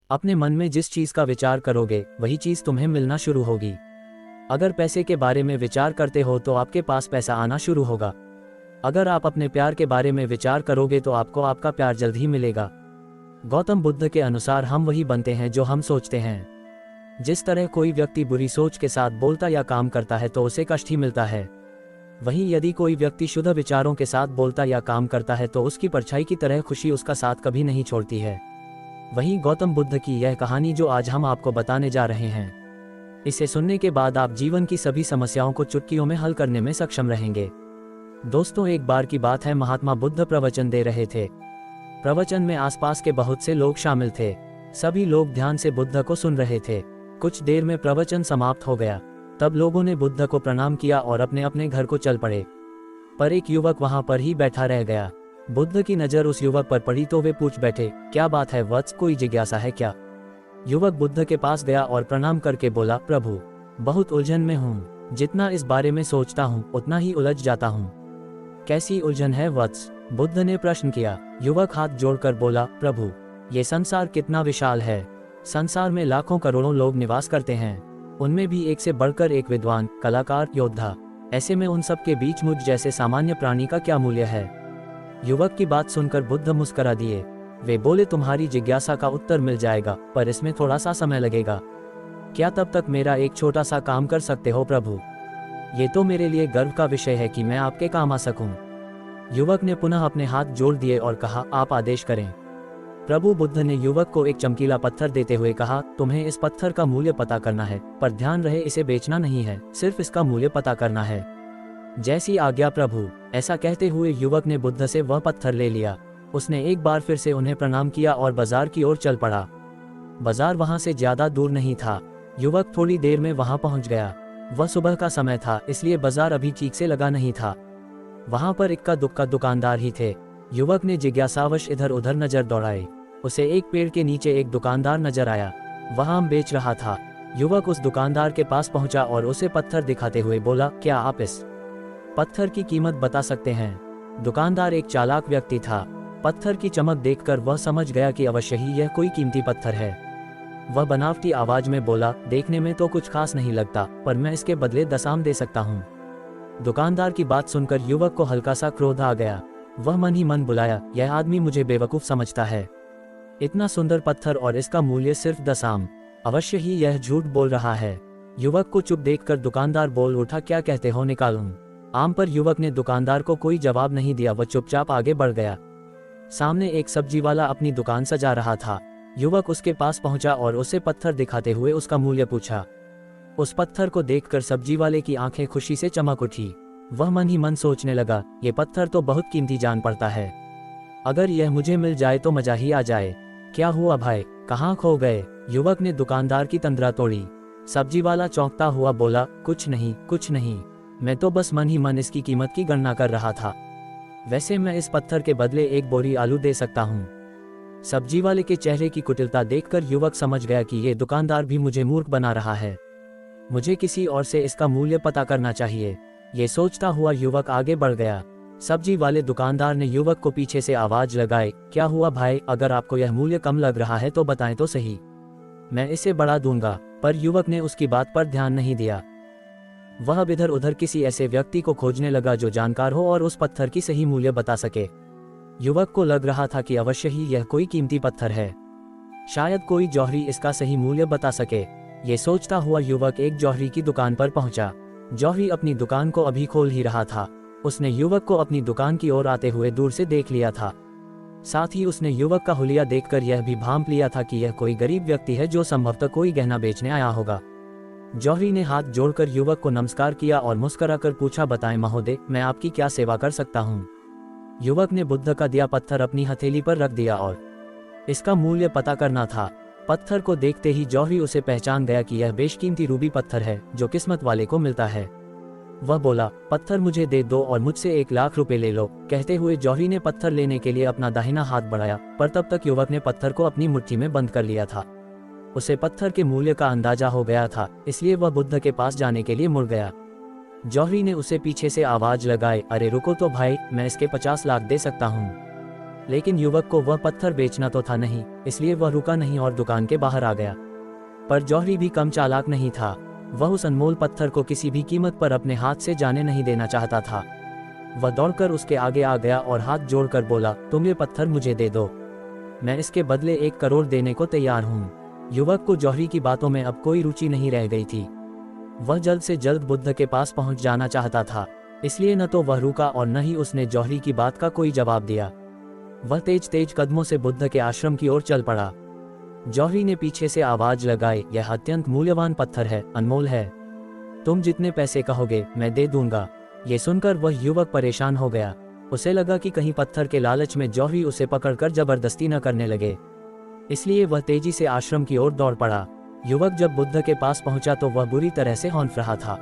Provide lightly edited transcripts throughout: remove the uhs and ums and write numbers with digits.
अपने मन में जिस चीज का विचार करोगे वही चीज तुम्हें मिलना शुरू होगी। अगर पैसे के बारे में विचार करते हो तो आपके पास पैसा आना शुरू होगा। अगर आप अपने प्यार के बारे में विचार करोगे तो आपको आपका प्यार जल्द ही मिलेगा। गौतम बुद्ध के अनुसार हम वही बनते हैं जो हम सोचते हैं। जिस तरह कोई व्यक्ति बुरी सोच के साथ बोलता या काम करता है तो उसे कष्ट ही मिलता है, वहीं यदि कोई व्यक्ति शुद्ध विचारों के साथ बोलता या काम करता है तो उसकी परछाई की तरह खुशी उसका साथ कभी नहीं छोड़ती है। वहीं गौतम बुद्ध की यह कहानी जो आज हम आपको बताने जा रहे हैं, इसे सुनने के बाद आप जीवन की सभी समस्याओं को चुटकियों में हल करने में सक्षम रहेंगे। दोस्तों, एक बार की बात है, महात्मा बुद्ध प्रवचन दे रहे थे। प्रवचन में आसपास के बहुत से लोग शामिल थे। सभी लोग ध्यान से बुद्ध को सुन रहे थे। कुछ देर में प्रवचन समाप्त हो गया। तब लोगों ने बुद्ध को प्रणाम किया और अपने अपने घर को चल पड़े। पर एक युवक वहां पर ही बैठा रह गया। बुद्ध की नजर उस युवक पर पड़ी तो वे पूछ बैठे, क्या बात है वत्स, कोई जिज्ञासा है क्या? युवक बुद्ध के पास गया और प्रणाम करके बोला, प्रभु, बहुत उलझन में हूँ। जितना इस बारे में सोचता हूँ उतना ही उलझ जाता हूँ। कैसी उलझन है वत्स? बुद्ध ने प्रश्न किया। युवक हाथ जोड़कर बोला, प्रभु, ये संसार कितना विशाल है। संसार में लाखों करोड़ों लोग निवास करते हैं, उनमें भी एक से बढ़कर एक विद्वान, कलाकार, योद्धा। ऐसे में उन सब के बीच मुझ जैसे सामान्य प्राणी का क्या मूल्य है? युवक की बात सुनकर बुद्ध मुस्करा दिए। वे बोले, तुम्हारी जिज्ञासा का उत्तर मिल जाएगा, पर इसमें थोड़ा सा समय लगेगा। क्या तब तक मेरा एक छोटा सा काम कर सकते हो प्रभु? ये तो मेरे लिए गर्व का विषय है कि मैं आपके काम आ सकूं। युवक ने पुनः अपने हाथ जोड़ दिए और कहा, आप आदेश करें। प्रभु बुद्ध ने युवक को एक चमकीला पत्थर देते हुए कहा, तुम्हें इस पत्थर का मूल्य पता करना है, पर ध्यान रहे इसे बेचना नहीं है, सिर्फ इसका मूल्य पता करना है। जैसी आज्ञा प्रभु। ऐसा कहते हुए युवक ने बुद्ध से वह पत्थर ले लिया। उसने एक बार फिर से उन्हें प्रणाम किया और बाजार की ओर चल पड़ा। बाजार वहां से ज्यादा दूर नहीं था। युवक थोड़ी देर में वहां पहुंच गया। वह सुबह का समय था, इसलिए बाजार अभी ठीक से लगा नहीं था। वहां पर इक्का दुक्का दुकानदार ही थे। युवक ने जिज्ञासावश इधर उधर नजर दौड़ाई। उसे एक पेड़ के नीचे एक दुकानदार नजर आया। वह आम बेच रहा था। युवक उस दुकानदार के पास पहुंचा और उसे पत्थर दिखाते हुए बोला, क्या आप इस पत्थर की कीमत बता सकते हैं? दुकानदार एक चालाक व्यक्ति था। पत्थर की चमक देखकर वह समझ गया कि अवश्य ही यह कोई कीमती पत्थर है। वह बनावटी आवाज में बोला, देखने में तो कुछ खास नहीं लगता, पर मैं इसके बदले 10 आम दे सकता हूँ। दुकानदार की बात सुनकर युवक को हल्का सा क्रोध आ गया। वह मन ही मन बुलाया, यह आदमी मुझे बेवकूफ समझता है। इतना सुंदर पत्थर और इसका मूल्य सिर्फ 10 आम। अवश्य ही यह झूठ बोल रहा है। युवक को चुप देखकर दुकानदार बोल उठा, क्या कहते हो, निकालूं आम? पर युवक ने दुकानदार को कोई जवाब नहीं दिया। वह चुपचाप आगे बढ़ गया। सामने एक सब्जी वाला अपनी दुकान सजा रहा था। युवक उसके पास पहुंचा और उसे पत्थर दिखाते हुए उसका मूल्य पूछा। उस पत्थर को देखकर सब्जी वाले की आंखें खुशी से चमक उठी। वह मन ही मन सोचने लगा, ये पत्थर तो बहुत कीमती जान पड़ता है। अगर यह मुझे मिल जाए तो मजा ही आ जाए। क्या हुआ भाई, कहाँ खो गए? युवक ने दुकानदार की तंद्रा तोड़ी। सब्जी वाला चौंकता हुआ बोला, कुछ नहीं, कुछ नहीं, मैं तो बस मन ही मन इसकी कीमत की गणना कर रहा था। वैसे मैं इस पत्थर के बदले एक बोरी आलू दे सकता हूँ। सब्जी वाले के चेहरे की कुटिलता देखकर युवक समझ गया कि ये दुकानदार भी मुझे मूर्ख बना रहा है। मुझे किसी और से इसका मूल्य पता करना चाहिए। ये सोचता हुआ युवक आगे बढ़ गया। सब्जी वाले दुकानदार ने युवक को पीछे से आवाज लगाई, क्या हुआ भाई, अगर आपको यह मूल्य कम लग रहा है तो बताएं तो सही, मैं इसे बढ़ा दूंगा। पर युवक ने उसकी बात पर ध्यान नहीं दिया। वह अब इधर उधर किसी ऐसे व्यक्ति को खोजने लगा जो जानकार हो और उस पत्थर की सही मूल्य बता सके। युवक को लग रहा था कि अवश्य ही यह कोई कीमती पत्थर है। शायद कोई जौहरी इसका सही मूल्य बता सके। ये सोचता हुआ युवक एक जौहरी की दुकान पर पहुंचा। जौहरी अपनी दुकान को अभी खोल ही रहा था। उसने युवक को अपनी दुकान की ओर आते हुए दूर से देख लिया था। साथ ही उसने युवक का हुलिया देखकर यह भी भांप लिया था कि यह कोई गरीब व्यक्ति है जो संभवतः कोई गहना बेचने आया होगा। जौहरी ने हाथ जोड़कर युवक को नमस्कार किया और मुस्कुराकर पूछा, बताएं महोदय, मैं आपकी क्या सेवा कर सकता हूँ? युवक ने बुद्ध का दिया पत्थर अपनी हथेली पर रख दिया और इसका मूल्य पता करना था। पत्थर को देखते ही जौहरी उसे पहचान गया कि यह बेशकीमती रूबी पत्थर है जो किस्मत वाले को मिलता है। वह बोला, पत्थर मुझे दे दो और मुझसे 1 लाख रुपए ले लो। कहते हुए जौहरी ने पत्थर लेने के लिए अपना दाहिना हाथ बढ़ाया, पर तब तक युवक ने पत्थर को अपनी मुट्ठी में बंद कर लिया था। उसे पत्थर के मूल्य का अंदाजा हो गया था, इसलिए वह बुद्ध के पास जाने के लिए मुड़ गया। जौहरी ने उसे पीछे से आवाज लगाई, अरे रुको तो भाई, मैं इसके 50 लाख दे सकता हूँ। लेकिन युवक को वह पत्थर बेचना तो था नहीं, इसलिए वह रुका नहीं और दुकान के बाहर आ गया। पर जौहरी भी कम चालाक नहीं था। वह उस अनमोल पत्थर को किसी भी कीमत पर अपने हाथ से जाने नहीं देना चाहता था। वह दौड़कर उसके आगे आ गया और हाथ जोड़कर बोला, तुम ये पत्थर मुझे दे दो, मैं इसके बदले 1 करोड़ देने को तैयार हूँ। युवक को जौहरी की बातों में अब कोई रुचि नहीं रह गई थी। वह जल्द से जल्द बुद्ध के पास पहुंच जाना चाहता था, इसलिए न तो वह रुका और न ही उसने जौहरी की बात का कोई जवाब दिया। वह तेज तेज कदमों से बुद्ध के आश्रम की ओर चल पड़ा। जौहरी ने पीछे से आवाज लगाई, यह अत्यंत मूल्यवान पत्थर है, अनमोल है, तुम जितने पैसे कहोगे मैं दे दूंगा। ये सुनकर वह युवक परेशान हो गया। उसे लगा कि कहीं पत्थर के लालच में जौहरी उसे पकड़कर जबरदस्ती न करने लगे, इसलिए वह तेजी से आश्रम की ओर दौड़ पड़ा। युवक जब बुद्ध के पास पहुंचा तो वह बुरी तरह से हौंफ रहा था।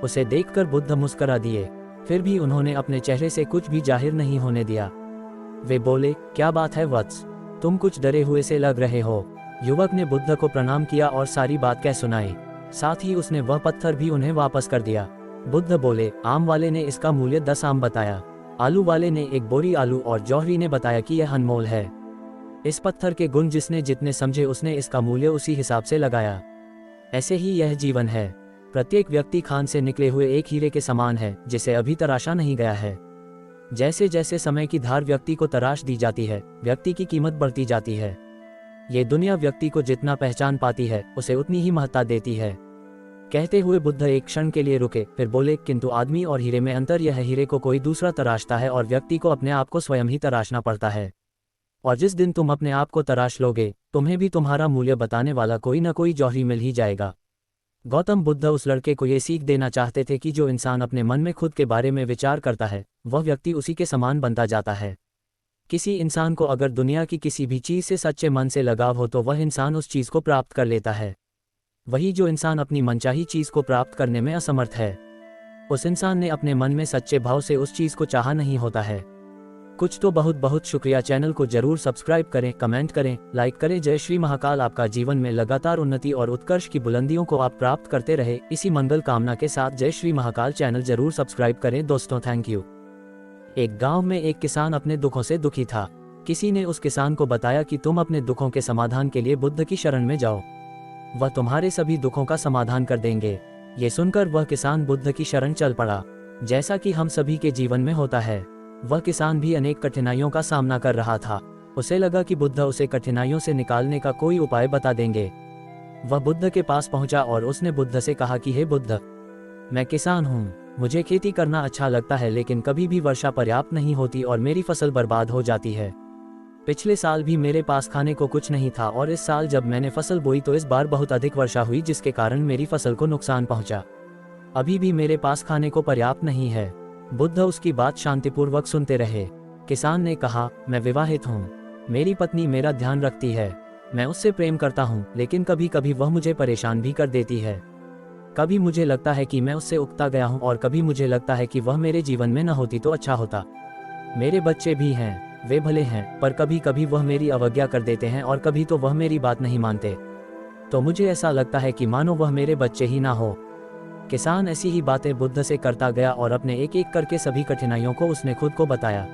उसे देखकर बुद्ध मुस्करा दिए, फिर भी उन्होंने अपने चेहरे से कुछ भी जाहिर नहीं होने दिया। वे बोले, क्या बात है वत्स, तुम कुछ डरे हुए से लग रहे हो। युवक ने बुद्ध को प्रणाम किया और सारी बात कह सुनाई, साथ ही उसने वह पत्थर भी उन्हें वापस कर दिया। बुद्ध बोले, आम वाले ने इसका मूल्य 10 आम बताया, आलू वाले ने 1 बोरी आलू और जौहरी ने बताया कि यह अनमोल है। इस पत्थर के गुण जिसने जितने समझे उसने इसका मूल्य उसी हिसाब से लगाया। ऐसे ही यह जीवन है। प्रत्येक व्यक्ति खान से निकले हुए एक हीरे के समान है, जिसे अभी तराशा नहीं गया है। जैसे जैसे समय की धार व्यक्ति को तराश दी जाती है, व्यक्ति की कीमत बढ़ती जाती है। ये दुनिया व्यक्ति को जितना पहचान पाती है, उसे उतनी ही महत्ता देती है। कहते हुए बुद्ध एक क्षण के लिए रुके, फिर बोले, किंतु आदमी और हीरे में अंतर यह है, हीरे को कोई दूसरा तराशता है और व्यक्ति को अपने आप को स्वयं ही तराशना पड़ता है। और जिस दिन तुम अपने आप को तराश लोगे, तुम्हें भी तुम्हारा मूल्य बताने वाला कोई न कोई जौहरी मिल ही जाएगा। गौतम बुद्ध उस लड़के को ये सीख देना चाहते थे कि जो इंसान अपने मन में खुद के बारे में विचार करता है, वह व्यक्ति उसी के समान बनता जाता है। किसी इंसान को अगर दुनिया की किसी भी चीज़ से सच्चे मन से लगाव हो तो वह इंसान उस चीज़ को प्राप्त कर लेता है। वही जो इंसान अपनी मनचाही चीज़ को प्राप्त करने में असमर्थ है, उस इंसान ने अपने मन में सच्चे भाव से उस चीज़ को चाहा नहीं होता है। कुछ तो बहुत बहुत शुक्रिया। चैनल को जरूर सब्सक्राइब करें, कमेंट करें, लाइक करें। जय श्री महाकाल। आपका जीवन में लगातार उन्नति और उत्कर्ष की बुलंदियों को आप प्राप्त करते रहे, इसी मंगल कामना के साथ जय श्री महाकाल। चैनल जरूर सब्सक्राइब करें दोस्तों, थैंक यू। एक गांव में एक किसान अपने दुखों से दुखी था। किसी ने उस किसान को बताया कि तुम अपने दुखों के समाधान के लिए बुद्ध की शरण में जाओ, वह तुम्हारे सभी दुखों का समाधान कर देंगे। ये सुनकर वह किसान बुद्ध की शरण चल पड़ा। जैसा कि हम सभी के जीवन में होता है, वह किसान भी अनेक कठिनाइयों का सामना कर रहा था। उसे लगा कि बुद्ध उसे कठिनाइयों से निकालने का कोई उपाय बता देंगे। वह बुद्ध के पास पहुंचा और उसने बुद्ध से कहा कि हे बुद्ध, मैं किसान हूँ, मुझे खेती करना अच्छा लगता है, लेकिन कभी भी वर्षा पर्याप्त नहीं होती और मेरी फसल बर्बाद हो जाती है। पिछले साल भी मेरे पास खाने को कुछ नहीं था और इस साल जब मैंने फसल बोई तो इस बार बहुत अधिक वर्षा हुई, जिसके कारण मेरी फसल को नुकसान पहुंचा। अभी भी मेरे पास खाने को पर्याप्त नहीं है। बुद्ध उसकी बात शांतिपूर्वक सुनते रहे। किसान ने कहा, मैं विवाहित हूँ, मेरी पत्नी मेरा ध्यान रखती है, मैं उससे प्रेम करता हूँ, लेकिन कभी कभी वह मुझे परेशान भी कर देती है। कभी मुझे लगता है कि मैं उससे उकता गया हूँ और कभी मुझे लगता है कि वह मेरे जीवन में न होती तो अच्छा होता। मेरे बच्चे भी हैं, वे भले हैं, पर कभी कभी वह मेरी अवज्ञा कर देते हैं और कभी तो वह मेरी बात नहीं मानते, तो मुझे ऐसा लगता है कि मानो वह मेरे बच्चे ही ना हो। किसान ऐसी ही बातें बुद्ध से करता गया और अपने एक एक करके सभी कठिनाइयों को उसने खुद को बताया।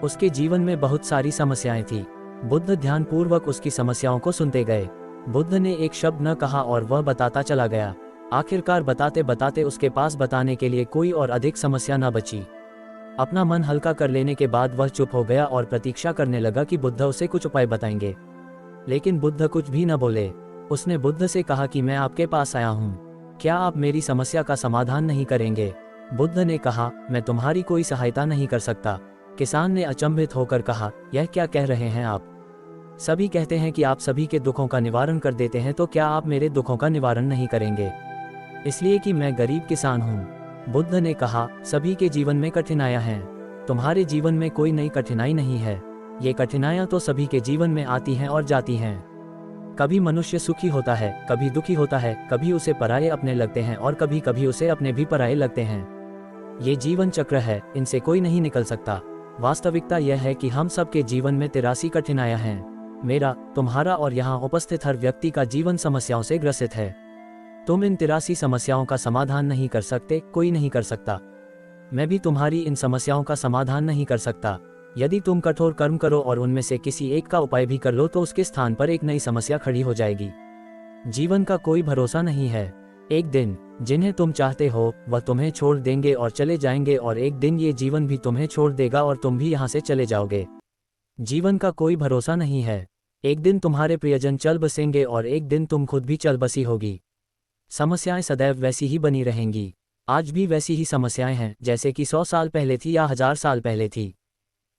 उसके जीवन में बहुत सारी समस्याएं थी। बुद्ध ध्यानपूर्वक उसकी समस्याओं को सुनते गए। बुद्ध ने एक शब्द न कहा और वह बताता चला गया। आखिरकार बताते बताते उसके पास बताने के लिए कोई और अधिक समस्या न बची। अपना मन हल्का कर लेने के बाद वह चुप हो गया और प्रतीक्षा करने लगा कि बुद्ध उसे कुछ उपाय बताएंगे, लेकिन बुद्ध कुछ भी न बोले। उसने बुद्ध से कहा कि मैं आपके पास आया हूँ, क्या आप मेरी समस्या का समाधान नहीं करेंगे? बुद्ध ने कहा, मैं तुम्हारी कोई सहायता नहीं कर सकता। किसान ने अचंभित होकर कहा, यह क्या कह रहे हैं आप? सभी कहते हैं कि आप सभी के दुखों का निवारण कर देते हैं, तो क्या आप मेरे दुखों का निवारण नहीं करेंगे? इसलिए कि मैं गरीब किसान हूँ। बुद्ध ने कहा, सभी के जीवन में कठिनाइयां हैं, तुम्हारे जीवन में कोई नई कठिनाई नहीं है। ये कठिनाइयां तो सभी के जीवन में आती हैं और जाती हैं। कभी मनुष्य सुखी होता है, कभी दुखी होता है, कभी उसे पराये अपने लगते हैं और कभी कभी उसे अपने भी पराये लगते हैं। ये जीवन चक्र है, इनसे कोई नहीं निकल सकता। वास्तविकता यह है कि हम सबके जीवन में 83 कठिनाइयां हैं। मेरा, तुम्हारा और यहाँ उपस्थित हर व्यक्ति का जीवन समस्याओं से ग्रसित है। तुम इन 83 समस्याओं का समाधान नहीं कर सकते, कोई नहीं कर सकता। मैं भी तुम्हारी इन समस्याओं का समाधान नहीं कर सकता। यदि तुम कठोर कर्म करो और उनमें से किसी एक का उपाय भी कर लो तो उसके स्थान पर एक नई समस्या खड़ी हो जाएगी। जीवन का कोई भरोसा नहीं है। एक दिन जिन्हें तुम चाहते हो वह तुम्हें छोड़ देंगे और चले जाएंगे, और एक दिन ये जीवन भी तुम्हें छोड़ देगा और तुम भी यहाँ से चले जाओगे। जीवन का कोई भरोसा नहीं है। एक दिन तुम्हारे प्रियजन चल बसेंगे और एक दिन तुम खुद भी चल बसी होगी। समस्याएं सदैव वैसी ही बनी रहेंगी। आज भी वैसी ही समस्याएं हैं जैसे कि 100 साल पहले थी या 1000 साल पहले थी।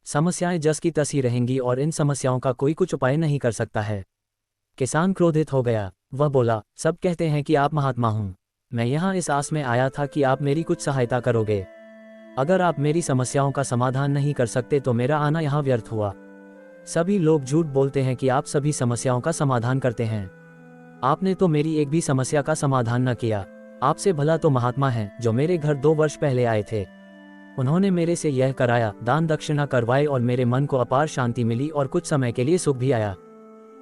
समस्याएं जस की तस ही रहेंगी और इन समस्याओं का कोई कुछ उपाय नहीं कर सकता है। किसान क्रोधित हो गया। वह बोला, सब कहते हैं कि आप महात्मा हूँ। मैं यहाँ इस आस में आया था कि आप मेरी कुछ सहायता करोगे। अगर आप मेरी समस्याओं का समाधान नहीं कर सकते तो मेरा आना यहाँ व्यर्थ हुआ। सभी लोग झूठ बोलते हैं कि आप सभी समस्याओं का समाधान करते हैं। आपने तो मेरी एक भी समस्या का समाधान न किया। आपसे भला तो महात्मा हैं जो मेरे घर 2 वर्ष पहले आए थे। उन्होंने मेरे से यह कराया, दान दक्षिणा करवाए और मेरे मन को अपार शांति मिली और कुछ समय के लिए सुख भी आया।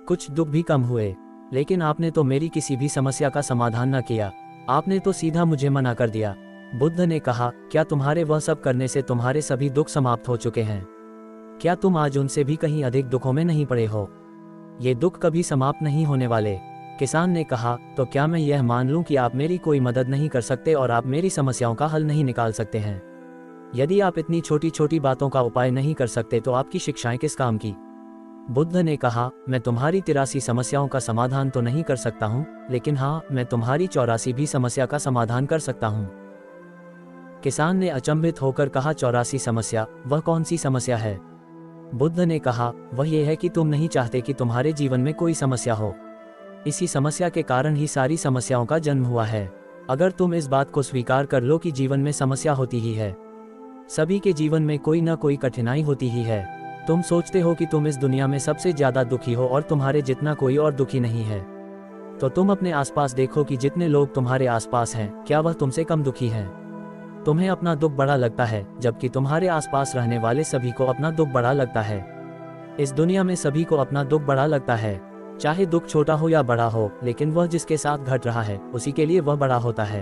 कुछ दुख भी कम हुए। लेकिन आपने तो मेरी किसी भी समस्या का समाधान न किया। आपने तो सीधा मुझे मना कर दिया। बुद्ध ने कहा, क्या तुम्हारे वह सब करने से तुम्हारे सभी दुख समाप्त हो चुके हैं? क्या तुम आज उनसे भी कहीं अधिक दुखों में नहीं पड़े हो? ये दुख कभी समाप्त नहीं होने वाले। किसान ने कहा, तो क्या मैं यह मान लूं कि आप मेरी कोई मदद नहीं कर सकते और आप मेरी समस्याओं का हल नहीं निकाल सकते हैं? यदि आप इतनी छोटी छोटी बातों का उपाय नहीं कर सकते तो आपकी शिक्षाएं किस काम की? बुद्ध ने कहा, मैं तुम्हारी 83 समस्याओं का समाधान तो नहीं कर सकता हूँ, लेकिन हाँ, मैं तुम्हारी 84 भी समस्या का समाधान कर सकता हूँ। किसान ने अचंभित होकर कहा, 84 समस्या? वह कौन सी समस्या है? बुद्ध ने कहा, वह यह है कि तुम नहीं चाहते कि तुम्हारे जीवन में कोई समस्या हो। इसी समस्या के कारण ही सारी समस्याओं का जन्म हुआ है। अगर तुम इस बात को स्वीकार कर लो कि जीवन में समस्या होती ही है, सभी के जीवन में कोई न कोई कठिनाई होती ही है। तुम सोचते हो कि तुम इस दुनिया में सबसे ज्यादा दुखी हो और तुम्हारे जितना कोई और दुखी नहीं है। तो तुम अपने आसपास देखो कि जितने लोग तुम्हारे आसपास हैं, क्या वह तुमसे कम दुखी हैं? तुम्हें अपना दुख बड़ा लगता है, जबकि तुम्हारे आसपास रहने वाले सभी को अपना दुख बड़ा लगता है। इस दुनिया में सभी को अपना दुख बड़ा लगता है, चाहे दुख छोटा हो या बड़ा हो, लेकिन वह जिसके साथ घट रहा है उसी के लिए वह बड़ा होता है।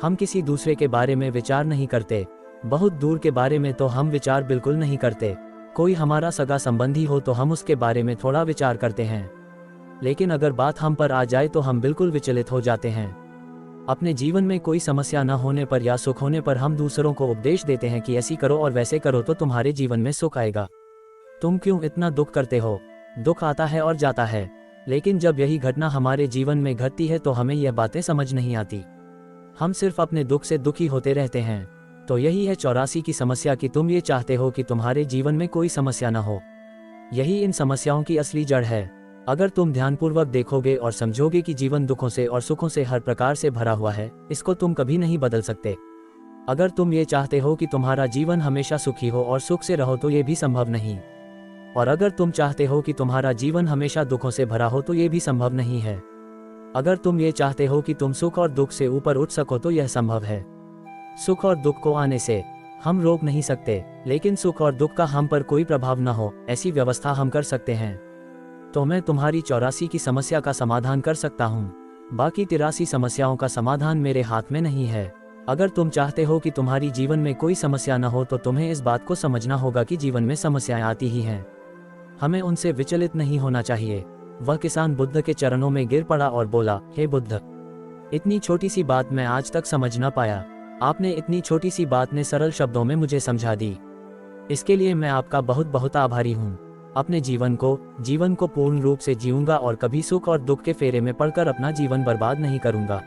हम किसी दूसरे के बारे में विचार नहीं करते। बहुत दूर के बारे में तो हम विचार बिल्कुल नहीं करते। कोई हमारा सगा संबंधी हो तो हम उसके बारे में थोड़ा विचार करते हैं, लेकिन अगर बात हम पर आ जाए तो हम बिल्कुल विचलित हो जाते हैं। अपने जीवन में कोई समस्या न होने पर या सुख होने पर हम दूसरों को उपदेश देते हैं कि ऐसी करो और वैसे करो तो तुम्हारे जीवन में सुख आएगा। तुम क्यों इतना दुख करते हो? दुख आता है और जाता है, लेकिन जब यही घटना हमारे जीवन में घटती है तो हमें यह बातें समझ नहीं आती। हम सिर्फ अपने दुख से दुखी होते रहते हैं। तो यही है 84 की समस्या कि तुम ये चाहते हो कि तुम्हारे जीवन में कोई समस्या न हो। यही इन समस्याओं की असली जड़ है। अगर तुम ध्यानपूर्वक देखोगे और समझोगे कि जीवन दुखों से और सुखों से हर प्रकार से भरा हुआ है, इसको तुम कभी नहीं बदल सकते। अगर तुम ये चाहते हो कि तुम्हारा जीवन हमेशा सुखी हो और सुख से रहो तो ये भी संभव नहीं। और अगर तुम चाहते हो कि तुम्हारा जीवन हमेशा दुखों से भरा हो तो ये भी संभव नहीं है। अगर तुम ये चाहते हो कि तुम सुख और दुख से ऊपर उठ सको तो यह संभव है। सुख और दुख को आने से हम रोक नहीं सकते, लेकिन सुख और दुख का हम पर कोई प्रभाव न हो ऐसी व्यवस्था हम कर सकते हैं। तो मैं तुम्हारी 84 की समस्या का समाधान कर सकता हूँ। बाकी 83 समस्याओं का समाधान मेरे हाथ में नहीं है। अगर तुम चाहते हो कि तुम्हारी जीवन में कोई समस्या न हो तो तुम्हें इस बात को समझना होगा कि जीवन में समस्याएं आती ही हैं। हमें उनसे विचलित नहीं होना चाहिए। वह किसान बुद्ध के चरणों में गिर पड़ा और बोला, हे बुद्ध, इतनी छोटी सी बात मैं आज तक समझ ना पाया। आपने इतनी छोटी सी बात ने सरल शब्दों में मुझे समझा दी। इसके लिए मैं आपका बहुत बहुत आभारी हूँ। अपने जीवन को पूर्ण रूप से जीऊंगा और कभी सुख और दुख के फेरे में पड़कर अपना जीवन बर्बाद नहीं करूंगा।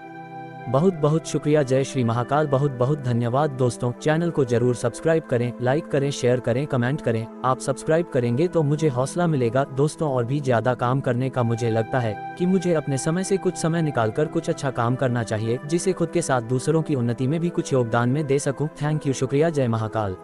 बहुत बहुत शुक्रिया। जय श्री महाकाल। बहुत बहुत धन्यवाद दोस्तों। चैनल को जरूर सब्सक्राइब करें, लाइक करें, शेयर करें, कमेंट करें। आप सब्सक्राइब करेंगे तो मुझे हौसला मिलेगा दोस्तों, और भी ज्यादा काम करने का। मुझे लगता है कि मुझे अपने समय से कुछ समय निकालकर कुछ अच्छा काम करना चाहिए, जिससे खुद के साथ दूसरों की उन्नति में भी कुछ योगदान में दे सकूं। थैंक यू, शुक्रिया। जय महाकाल।